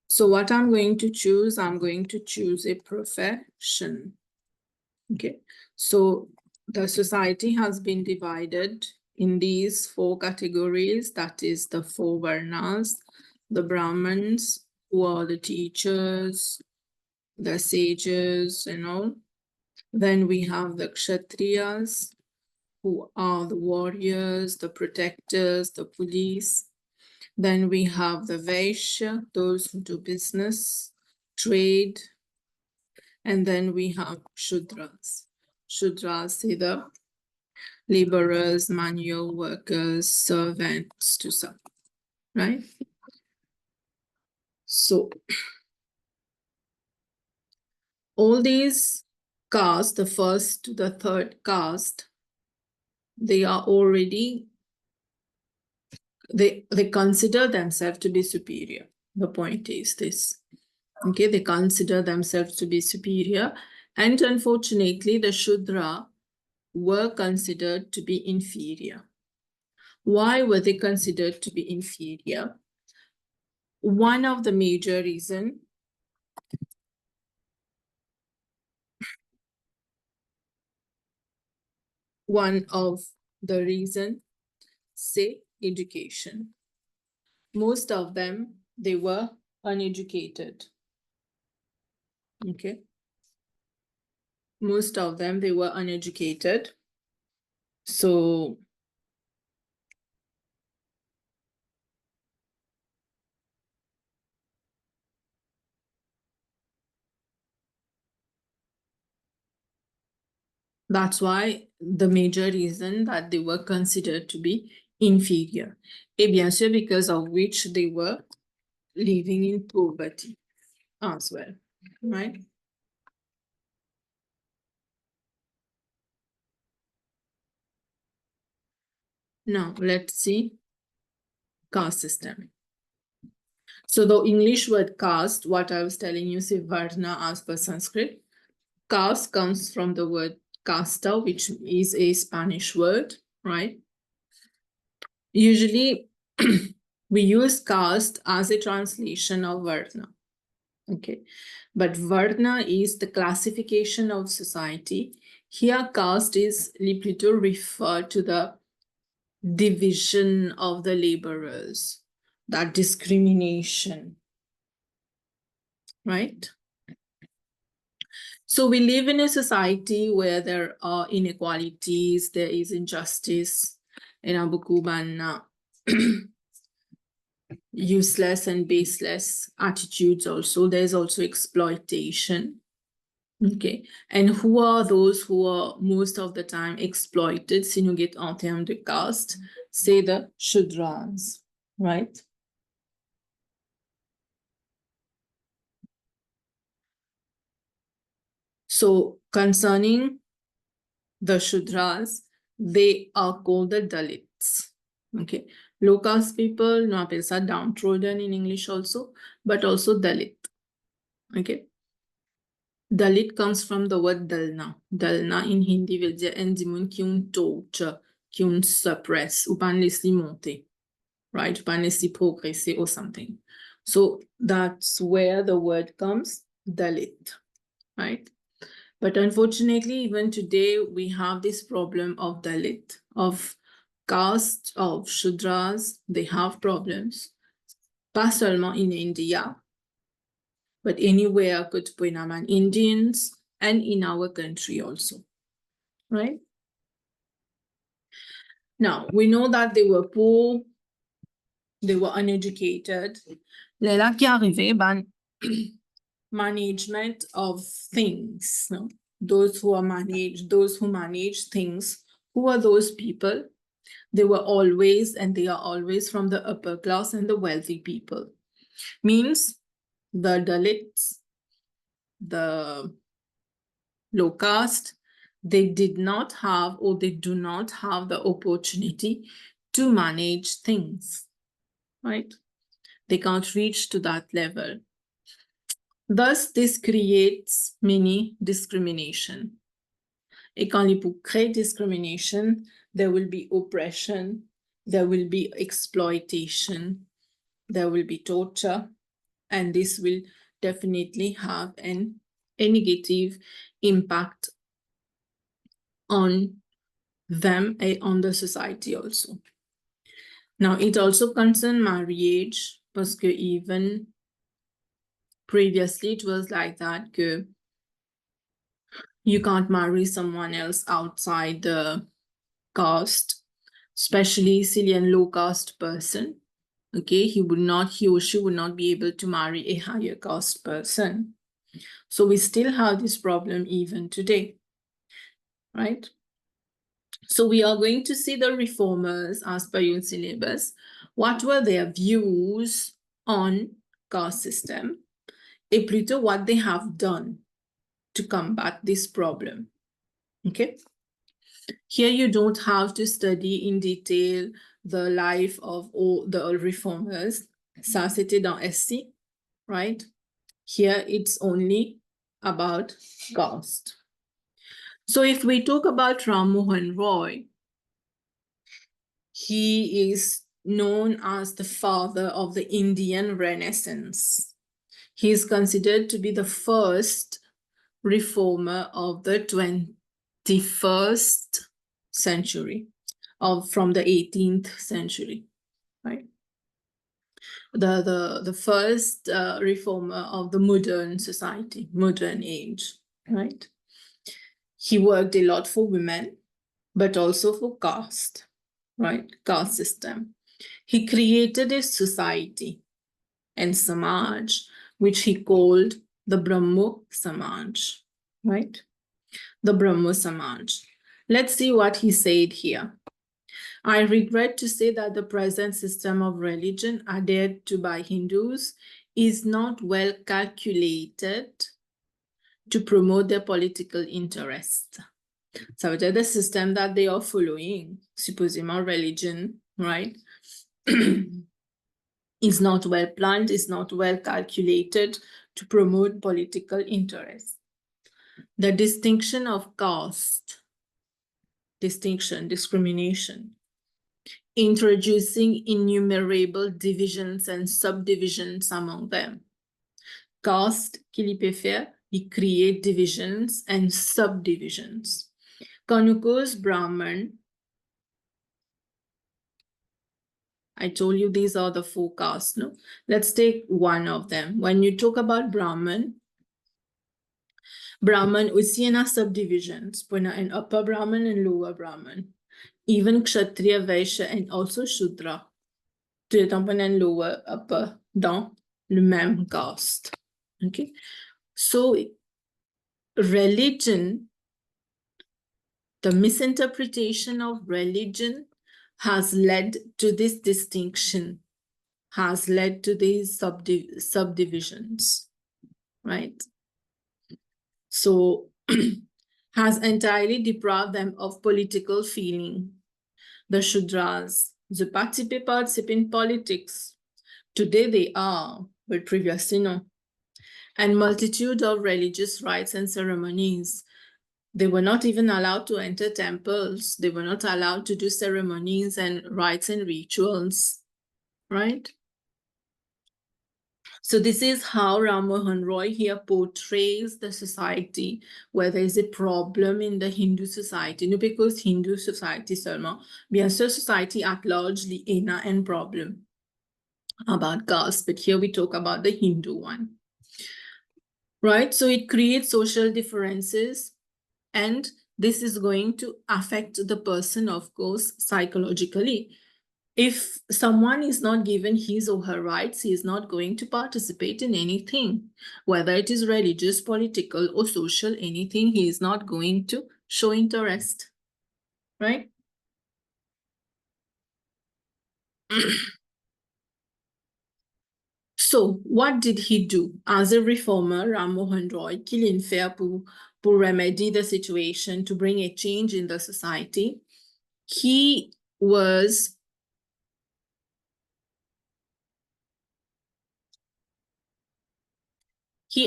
So what I'm going to choose a profession. Okay, so the society has been divided in these 4 categories, that is the 4 varnas, the Brahmins, who are the teachers, the sages, and all. Then we have the Kshatriyas, who are the warriors, the protectors, the police. Then we have the Vaishya, those who do business, trade. And then we have Shudras. Shudras are the laborers, manual workers, servants to some, right? So all these castes, the first to the third caste, they are already, they consider themselves to be superior. The point is this. Okay, they consider themselves to be superior. And unfortunately, the Shudra were considered to be inferior. Why were they considered to be inferior? One of the major reasons say education. Most of them, they were uneducated. Okay. Most of them, they were uneducated. So that's why the major reason that they were considered to be inferior. Et bien sûr, because of which they were living in poverty as well, right? Now, let's see caste system. So the English word caste, what I was telling you, say varna as per Sanskrit. Caste comes from the word casta, which is a Spanish word, right? Usually, we use caste as a translation of varna. Okay, but varna is the classification of society. Here, caste is simply to refer to the division of the laborers, that discrimination, right? So we live in a society where there are inequalities, there is injustice, and abukuban useless and baseless attitudes also. There's also exploitation. Okay. And who are those who are most of the time exploited, si nous get en termes de caste, say the Shudras, right? So concerning the Shudras, they are called the Dalits. Okay. Low caste people, no appelle ça downtrodden in English also, but also Dalit. Okay. Dalit comes from the word dalna. Dalna in Hindi veut dire un dimun qui un torture, qui un suppress, ou pas laisser monter, right? Pas laisser progresser or something. So that's where the word comes, Dalit, right? But unfortunately, even today, we have this problem of Dalit, of caste, of Shudras. They have problems, pas seulement in India, but anywhere could Puinaman Indians and in our country also, right? Now, we know that they were poor, they were uneducated. Là qui arrivait, ben, management of things, no? Those who manage things, who are those people? They were always, and they are always from the upper class and the wealthy people. Means the Dalits, the low caste, they did not have, or they do not have the opportunity to manage things, right? They can't reach to that level. Thus, this creates many discrimination. Et quand les pour créer discrimination, there will be oppression, there will be exploitation, there will be torture, and this will definitely have a negative impact on them and on the society also. Now, it also concerns marriage, parce que even previously it was like that, que you can't marry someone else outside the caste, especially s'il y a a low caste person. Okay, he or she would not be able to marry a higher caste person. So we still have this problem even today, right? So we are going to see the reformers as per your syllabus. What were their views on caste system? Et plutôt what they have done to combat this problem. Okay. Here you don't have to study in detail the life of all the reformers. Ça, c'était dans SC, right? Here it's only about caste. So if we talk about Ram Mohan Roy, he is known as the father of the Indian Renaissance. He is considered to be the first reformer of the 21st century, from the 18th century, right? The first reformer of the modern society, modern age, right? He worked a lot for women, but also for caste, right? Caste system. He created a society and Samaj, which he called the Brahmo Samaj, right? The Brahmo Samaj. Let's see what he said here. I regret to say that the present system of religion adhered to by Hindus is not well calculated to promote their political interests. Ça veut dire the system that they are following, supposément religion, right, is not well planned, is not well calculated to promote political interests. The distinction of caste, discrimination, introducing innumerable divisions and subdivisions among them. Caste, qu'il peut faire, il crée divisions and subdivisions. Quand nous cause Brahman, I told you these are the four castes, no? Let's take one of them. When you talk about Brahman aussi in a subdivisions, an upper Brahman and lower Brahman. Even Kshatriya, Vaishya, and also Shudra. Tu es en lower, upper, dans le même caste. Okay? So, religion, the misinterpretation of religion has led to this distinction, has led to these subdivisions, right? So, has entirely deprived them of political feeling. The Shudras, the participate in politics. Today they are, but previously no. And multitude of religious rites and ceremonies. They were not even allowed to enter temples. They were not allowed to do ceremonies and rites and rituals, right? So this is how Ram Mohan Roy here portrays the society where there is a problem in the Hindu society. No, because Hindu society seulement, bien sûr, society at large, il y a un problem about caste, but here we talk about the Hindu one. Right, so it creates social differences, and this is going to affect the person, of course, psychologically. If someone is not given his or her rights, he is not going to participate in anything, whether it is religious, political, or social, anything, he is not going to show interest, right? So, what did he do? As a reformer, Ram Mohan Roy, qu'il fait pour remedy the situation, to bring a change in the society, he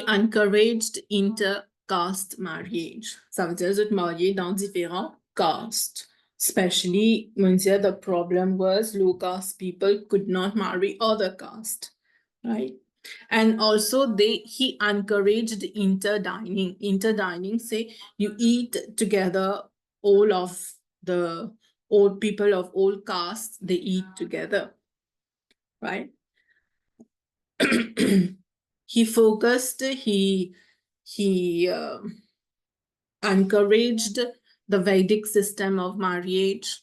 encouraged inter-caste marriage. Ça veut dire être marié dans différents castes. Especially when the problem was low caste people could not marry other caste, right? And also he encouraged interdining. Interdining, say you eat together, all of the old people of all castes, they eat together, right? He focused, he encouraged the Vedic system of marriage.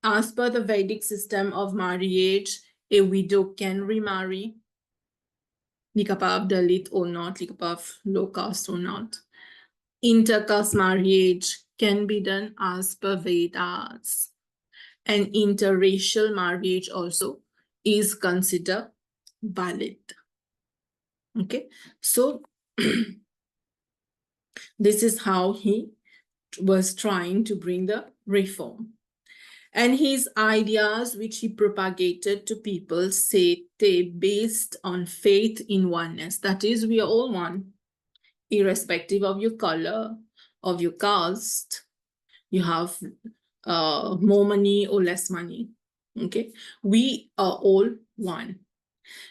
As per the Vedic system of marriage, a widow can remarry, likapa of Dalit or not, likapa of low caste or not. Intercaste marriage can be done as per Vedas. And interracial marriage also is considered valid. Okay, so this is how he was trying to bring the reform. And his ideas, which he propagated to people, say they based on faith in oneness. That is, we are all one, irrespective of your color, of your caste. You have more money or less money. Okay, we are all one.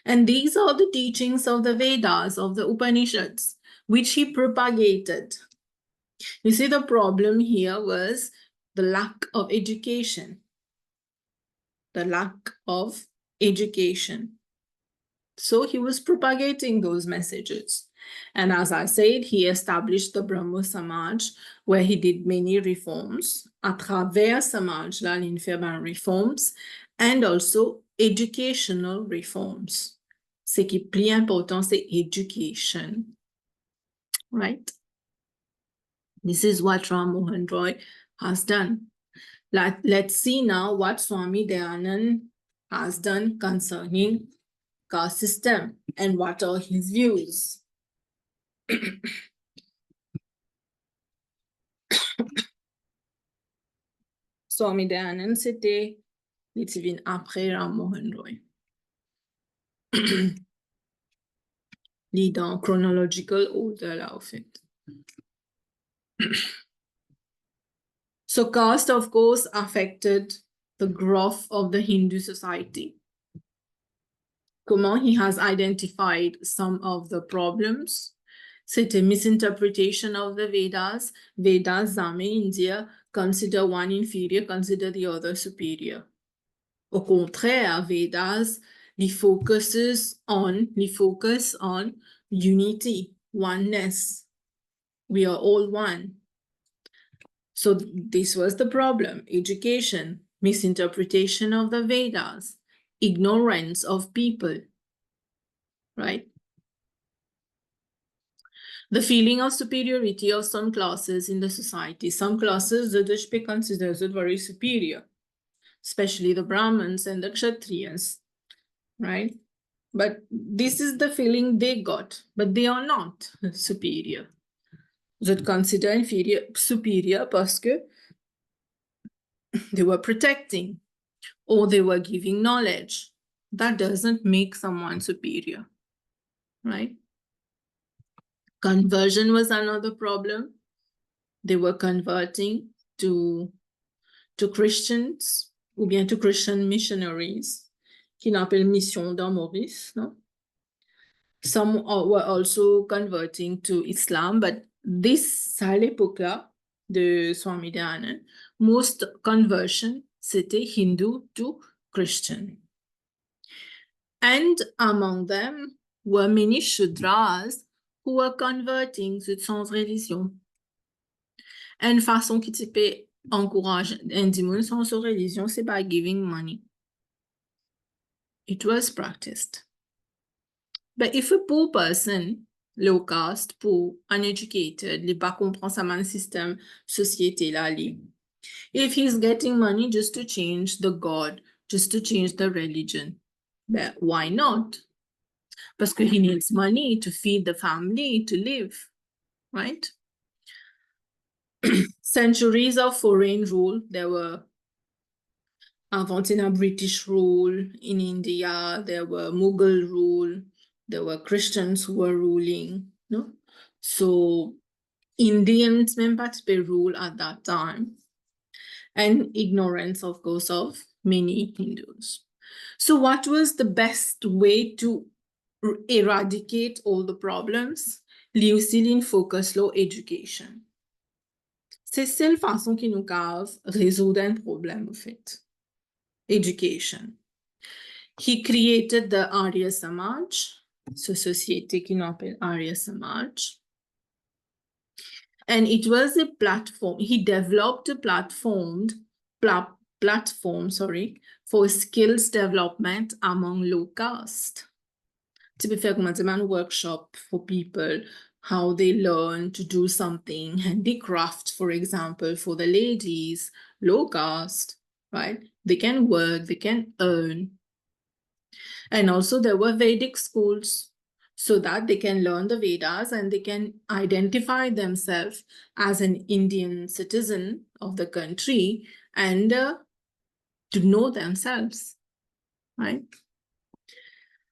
And these are the teachings of the Vedas, of the Upanishads, which he propagated. You see, the problem here was the lack of education. The lack of education. So he was propagating those messages. And as I said, he established the Brahmo Samaj, where he did many reforms. À travers Samaj, là, il fait reforms, and also educational reforms. Ce qui est plus important, c'est education. Right? This is what Ram Mohan Roy has done. Let's see now what Swami Dayanand has done concerning caste system and what are his views. Swami Dayanand, c'était l'étivine après Ram Mohan Roy. Dans chronological order là, au fait. So caste, of course, affected the growth of the Hindu society. Comment he has identified some of the problems. C'est a misinterpretation of the Vedas. Vedas, Zame, India, consider one inferior, consider the other superior. Au contraire, Vedas, they focus on unity, oneness. We are all one. So this was the problem: education, misinterpretation of the Vedas, ignorance of people, right? The feeling of superiority of some classes in the society. Some classes that be considered very superior, especially the Brahmins and the Kshatriyas, right? But this is the feeling they got, but they are not superior. That consider inferior, superior parce que they were protecting or they were giving knowledge. That doesn't make someone superior, right? Conversion was another problem. They were converting to Christians ou bien to Christian missionaries, qui n'appelle mission dans Maurice, no? Some were also converting to Islam, but this, à l'époque-là de Swami Dayanand, most conversion, c'était Hindu to Christian. And among them were many Shudras who were converting sans religion. And façon qui type encourage un sans religion, c'est by giving money. It was practiced. But if a poor person, low caste, poor, uneducated, li pas comprend sa man système société là li, if he's getting money just to change the God, just to change the religion, but why not? Parce que he needs money to feed the family, to live, right? Centuries of foreign rule. There were Avantina British rule in India, there were Mughal rule, there were Christians who were ruling, no? So Indians même participate rule at that time, and ignorance, of course, of many Hindus. So what was the best way to eradicate all the problems, li aussi li focus lo education. C'est seule façon qui nous cave résoudre un problème, en fait. Education. He created the Arya Samaj, so société qui nous appelle Arya Samaj. And it was a platform. He developed a platform, for skills development among low caste. To be fair, a workshop for people, how they learn to do something, handicraft, for example, for the ladies, low caste, right? They can work, they can earn. And also there were Vedic schools so that they can learn the Vedas and they can identify themselves as an Indian citizen of the country and to know themselves, right?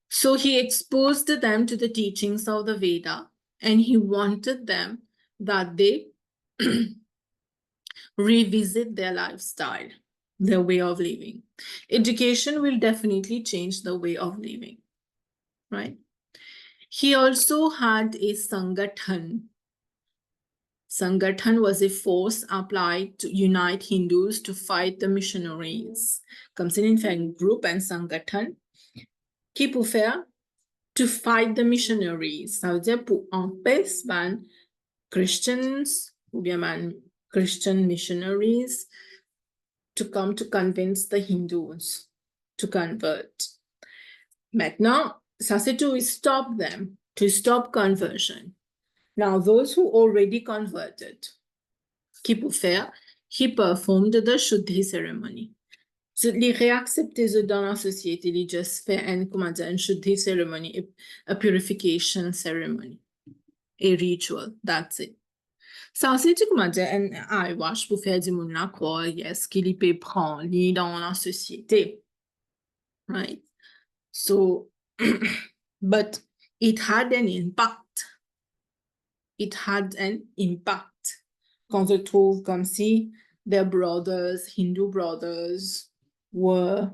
So he exposed them to the teachings of the Veda and he wanted them that they revisit their lifestyle, their way of living. Education will definitely change the way of living, right? He also had a Sangathan. Sangathan was a force applied to unite Hindus to fight the missionaries. Comme c'est une group and Sangathan qui pour faire to fight the missionaries. Ça veut dire pour empêcher ban Christians ou bien ban Christian missionaries to come to convince the Hindus to convert. Maintenant, ça c'est to stop them, to stop conversion. Now, those who already converted, qui pour faire, he performed the Shuddhi ceremony. So, les réaccepter dans la société, les just fait une Shuddhi ceremony, a purification ceremony, a ritual, that's it. Ça, c'est un eyewash pour faire du monde là croire, yes, qu'il peut prendre dans la société, right? So, but it had an impact. It had an impact. Quand je trouve comme si their brothers, Hindu brothers, were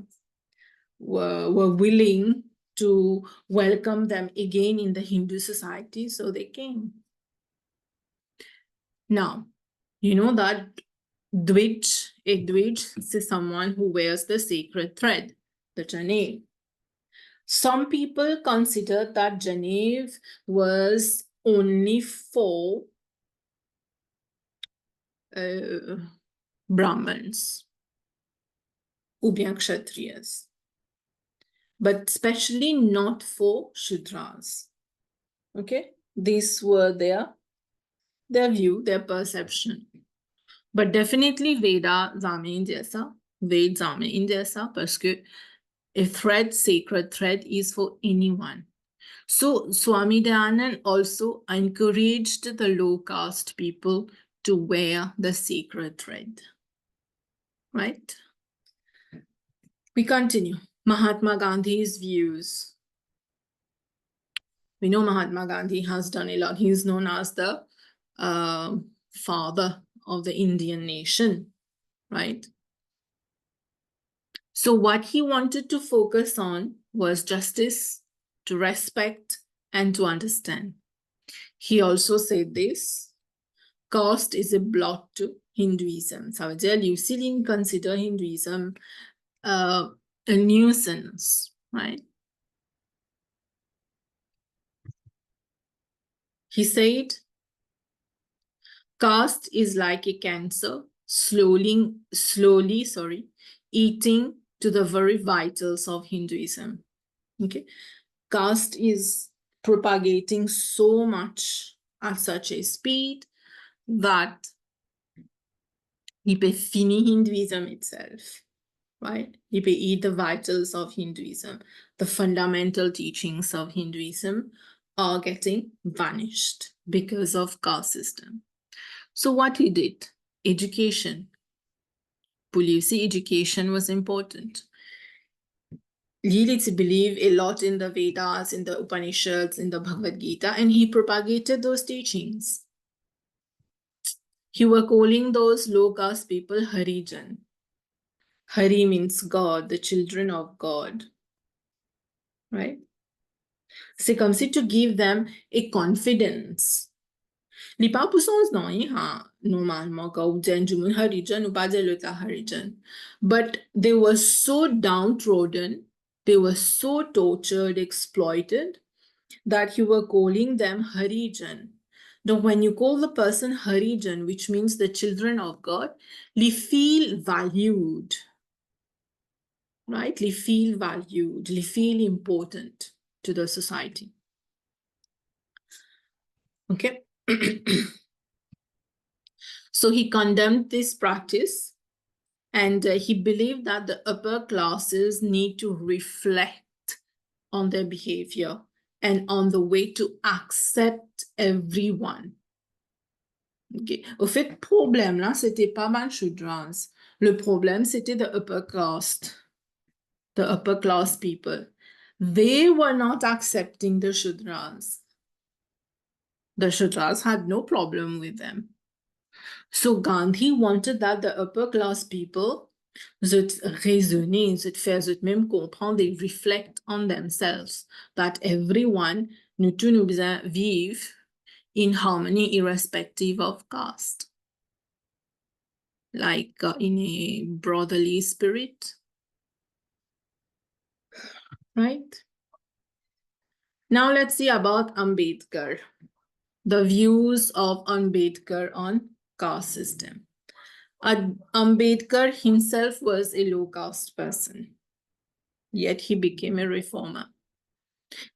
willing to welcome them again in the Hindu society, so they came. Now, you know that Dvij, a Dvij is someone who wears the sacred thread, the Janev. Some people consider that Janev was only for Brahmins ou bien Kshatriyas, but especially not for Shudras. Okay, these were their view, their perception. But definitely Veda Zame jaisa, Ved Zame jaisa, parce que a thread, sacred thread, is for anyone. So Swami Dayanand also encouraged the low caste people to wear the sacred thread, right? We continue. Mahatma Gandhi's views. We know Mahatma Gandhi has done a lot. He is known as the father of the Indian nation, right? So what he wanted to focus on was justice, to respect, and to understand. He also said this, caste is a blot to Hinduism. Ça veut dire, you still consider Hinduism a nuisance, right? He said, caste is like a cancer, slowly, eating to the very vitals of Hinduism. Okay, caste is propagating so much at such a speed that it may finish Hinduism itself, right? It may eat the vitals of Hinduism. The fundamental teachings of Hinduism are getting vanished because of caste system. So what he did, education. Policy education was important. Lili to believe a lot in the Vedas, in the Upanishads, in the Bhagavad Gita, and he propagated those teachings. He was calling those low caste people Harijan. Hari means God, the children of God, right? C'est comme si to give them a confidence. Li pa pou sens nan yi ha, normalement, ka ou djen du moun Harijan ou pa djen lot la Harijan. But they were so downtrodden, they were so tortured, exploited, that you were calling them Harijan. Now, when you call the person Harijan, which means the children of God, li feel valued, right? Li feel valued, li feel important to the society. Okay. So he condemned this practice, and he believed that the upper classes need to reflect on their behavior and on the way to accept everyone. Okay. Au fait, problème là, c'était pas mal Shudras. Le problème, c'était the upper class people. They were not accepting the Shudras. The Shudras had no problem with them. So Gandhi wanted that the upper class people zut raisonner, zut faire zut même comprendre, they reflect on themselves, that everyone, nous tous nous besoin vivre in harmony irrespective of caste. Like in a brotherly spirit. Right? Now let's see about Ambedkar. The views of Ambedkar on caste system. Ambedkar himself was a low caste person, yet he became a reformer.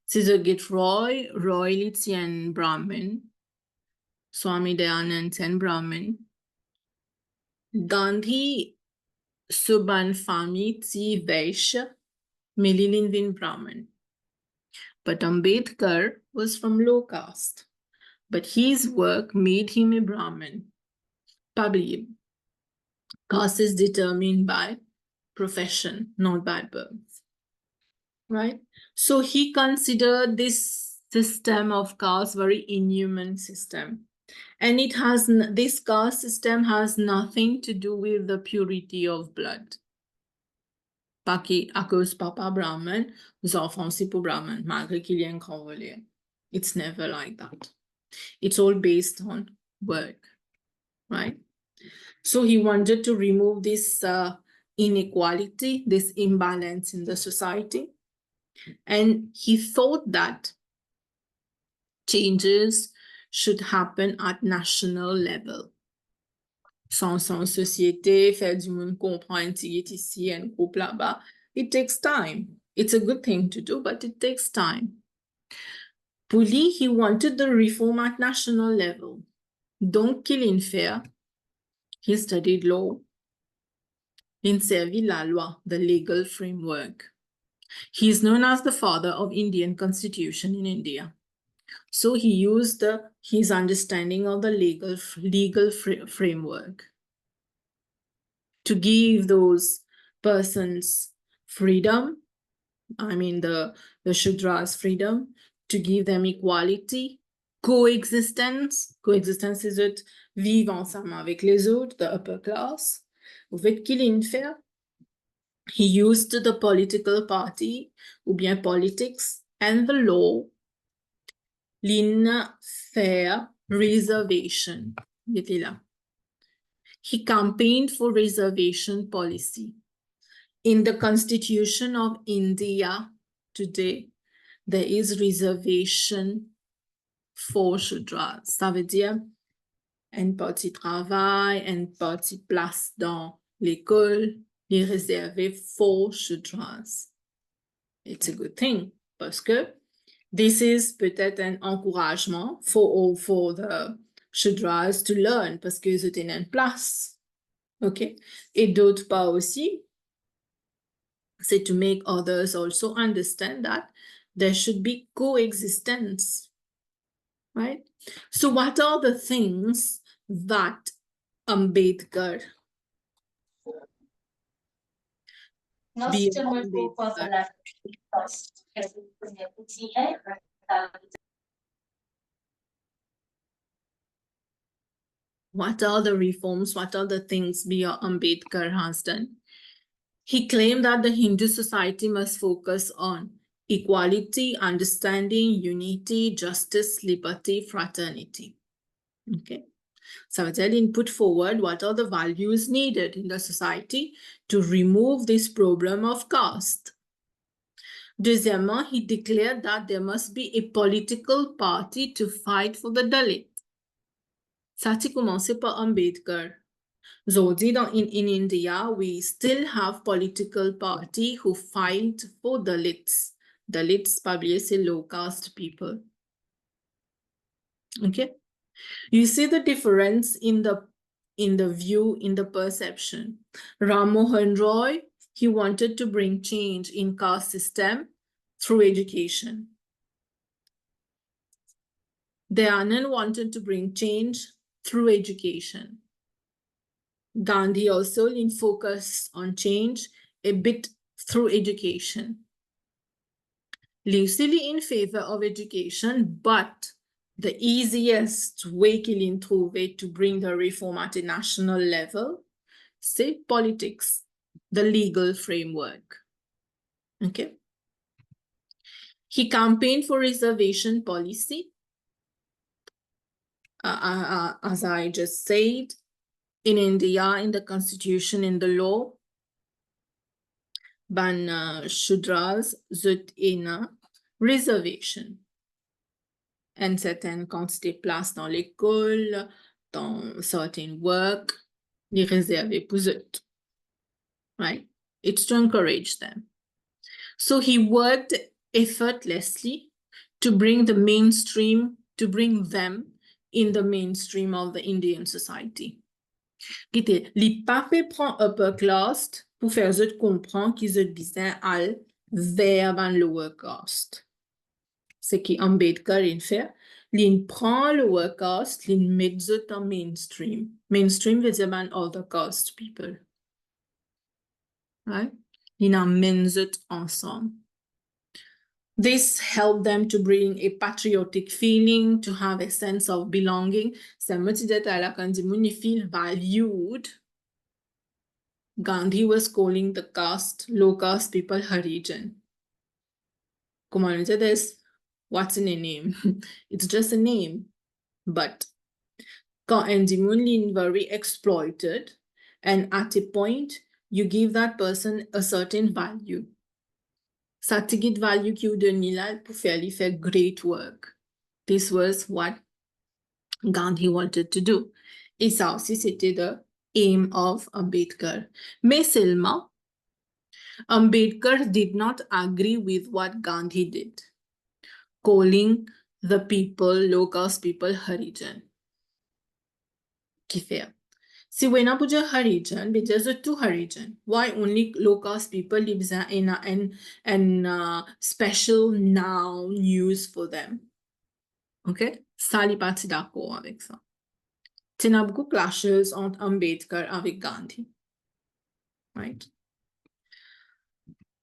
Sisogit Roy Lithian Brahmin, Swami Dayanand and Brahmin. Gandhi Suban Fami Tsi Vaishya, Mililindin Brahmin. But Ambedkar was from low caste, but his work made him a Brahmin. Probably, caste is determined by profession, not by birth. Right? So he considered this system of caste very inhuman system. And it has, this caste system has nothing to do with the purity of blood. Paki, à cause papa Brahman, les enfants c'est pour Brahman, malgré qu'il y ait un grand volet. It's never like that. It's all based on work, right? So he wanted to remove this inequality, this imbalance in the society. And he thought that changes should happen at national level. Sans société, faire du monde comprendre qui est ici, un groupe là-bas. It takes time. It's a good thing to do, but it takes time. Pour lui, he wanted the reform at national level. Donc, qu'il fait, he studied law. Il servit la loi, the legal framework. He is known as the father of Indian constitution in India. So he used his understanding of the legal framework to give those persons freedom, I mean the Shudras freedom, to give them equality, coexistence. Coexistence is it vivre ensemble avec les autres, the upper class. Au fait qu'il fait, he used the political party, ou bien politics, and the law, l'in faire reservation. Il était là. He campaigned for reservation policy. In the Constitution of India today, there is reservation for Shudras. Ça veut dire une partie travail, une partie place dans l'école, est réservée for Shudras. It's a good thing, parce que this is peut-être un encouragement for the Shudras to learn, parce qu'ils ont une place. OK? Et d'autre part aussi, c'est to make others also understand that there should be coexistence, right? So what are the things that Ambedkar, what are the reforms, what are the things B.R. Ambedkar has done? He claimed that the Hindu society must focus on equality, understanding, unity, justice, liberty, fraternity. Okay. Ça veut dire qu'il put forward what are the values needed in the society to remove this problem of caste. Deuxièmement, he declared that there must be a political party to fight for the Dalit. Ça a commencé par Ambedkar. Aujourd'hui, in India, we still have political party who fight for Dalits. Dalits, probably, c'est low caste people. Okay? You see the difference in the view, in the perception. Ram Mohan Roy, he wanted to bring change in caste system through education. Dayanand wanted to bring change through education. Gandhi also focused on change a bit through education. Lucily in favor of education, but the easiest way qu'il trouvé to bring the reform at a national level, c'est politics, the legal framework. Okay. He campaigned for reservation policy, as I just said, in India, in the constitution, in the law, ban Shudras zut ena reservation. And certaines quantités de place dans l'école, dans certain work, les réserver pour eux. Right? It's to encourage them. So he worked effortlessly to bring them in the mainstream of the Indian society. Gite, li pape prend upper caste pour faire eux comprendre qu'ils ont besoin al vers ban lower caste. Ce qui Ambedkar in fait, l'in prend lower caste, l'in met eux en mainstream. Mainstream veut dire ban all the caste people. Right? L'in amène eux ensemble. This helped them to bring a patriotic feeling, to have a sense of belonging. C'est un petit détail là quand ils feel valued. Gandhi was calling the low caste people Harijan. Come on, this. What's in a name? It's just a name. But Kandimun very exploited, and at a point, you give that person a certain value. Ça te give value qui donne là pour faire great work. This was what Gandhi wanted to do. Et ça aussi, c'était the aim of Ambedkar. Mais seulement, Ambedkar did not agree with what Gandhi did, calling the people, low caste people, Harijan. Qui fait? Si we na puja Harijan, but there's two Harijan. Why only low caste people lives in special noun used for them? Okay? Sali parti d'accord avec ça. Il y a beaucoup clashes entre Ambedkar avec Gandhi. Right?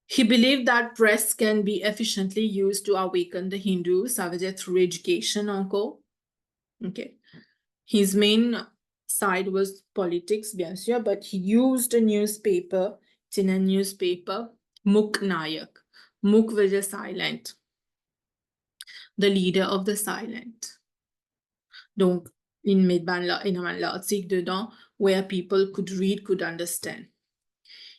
He believed that press can be efficiently used to awaken the Hindus, ça veut dire through education encore. Okay. His main side was politics, bien sûr, but he used a newspaper, Muk Nayak. Muk veut dire silent. The leader of the silent. Donc, il met l'article dedans where people could read, could understand.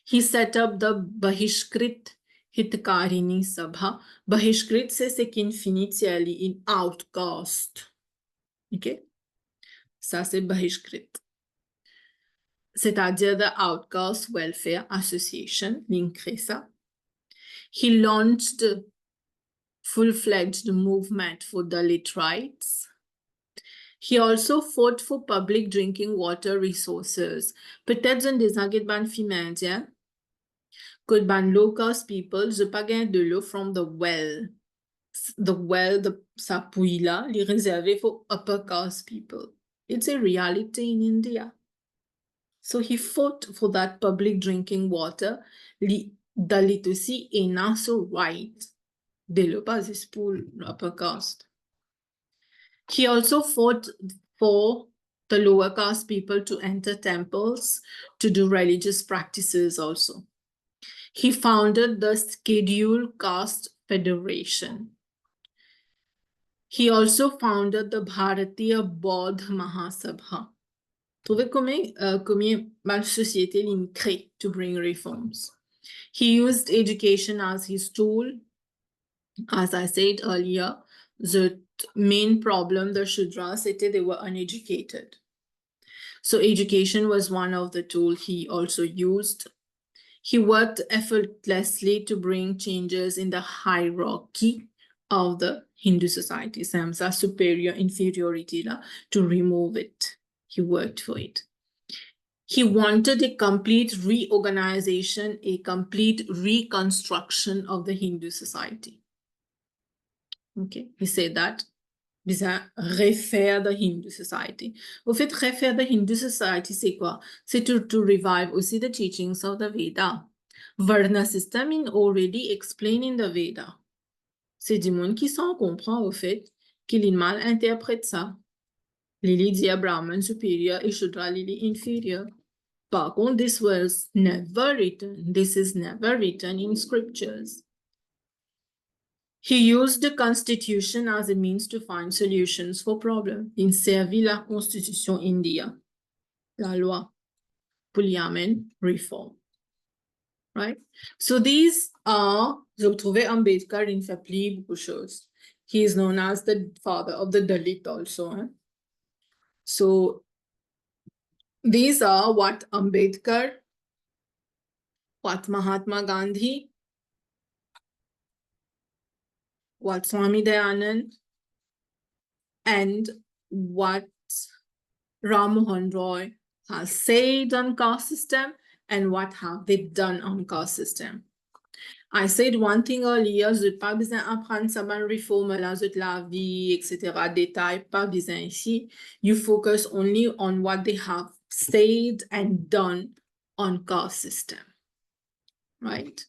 He set up the Bahishkrit Hitkarini Sabha. Bahishkrit, c'est qu'il finit in outcast. Okay? Ça, c'est Bahishkrit. C'est-à-dire the Outcast Welfare Association, l'INCRESA. He launched a full-fledged movement for Dalit rights. He also fought for public drinking water resources. Peut-être un des ban femmes could ban low caste people, je pas gain de l'eau from the well. The well, sa puits là, les réservé for upper caste people. It's a reality in India. So he fought for that public drinking water. Li Dalit aussi est not so right. De l'eau pas pour upper caste. He also fought for the lower caste people to enter temples, to do religious practices also. He founded the Scheduled Caste Federation. He also founded the Bharatiya Bodh Mahasabha. Trouvez combien la société crée to bring reforms. He used education as his tool. As I said earlier, the main problem the Shudras c'était they were uneducated. So education was one of the tools he also used. He worked effortlessly to bring changes in the hierarchy of the Hindu society. Samsa superior inferiority to remove it. He worked for it. He wanted a complete reorganization, a complete reconstruction of the Hindu society. Okay, he said that. Refaire the Hindu society. Au fait, refaire the Hindu society, c'est quoi? C'est to revive aussi the teachings of the Veda. Varna system is already explained in the Veda. C'est du monde qui s'en comprend au fait qu'il mal interprète ça. Lily dit à Brahman superior et Shudra Lily inferior. Par contre, this was never written. This is never written in scriptures. He used the constitution as a means to find solutions for problems. Il servit la constitution India, la loi, pour y amener reform. Right? So these are, je trouvais Ambedkar, il fait plus beaucoup de choses. He is known as the father of the Dalit also. Hein? So these are what Ambedkar, what Mahatma Gandhi, what Swami Dayanand, and what Ram Mohan Roy has said on caste system and what have they done on caste system. I said one thing earlier, je n'ai pas besoin d'apprendre ça dans réforme, là, la vie, etc., détail, pas besoin ici. You focus only on what they have said and done on caste system, right?